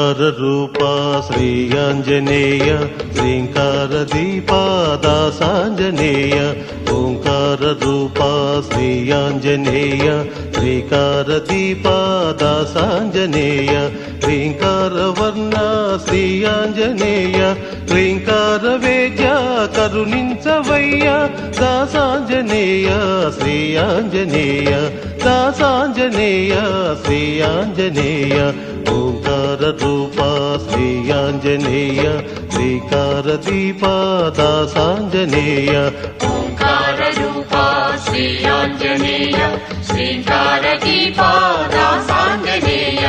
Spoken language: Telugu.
ఓంకార రూప శ్రీ ఆంజనేయ శ్రీంకార దీప దాసాంజనేయ ఓంకార రూప శ్రీ ఆంజనేయ శ్రీకార దీప దాసాంజనేయ హ్రీంకార వర్ణ శ్రీ ఆంజనేయ హ్రీంకార వేద్య కరుణించవయ్య దాసాంజనేయ శ్రీ ఆంజనేయ దాసాంజనేయ శ్రీ ఆంజనేయ ఓంకార రూప శ్రీ ఆంజనేయ శ్రీకార దీప దాసాంజనేయ ఓంకార రూప శ్రీ ఆంజనేయ శ్రీకార దీప దాసాంజనేయ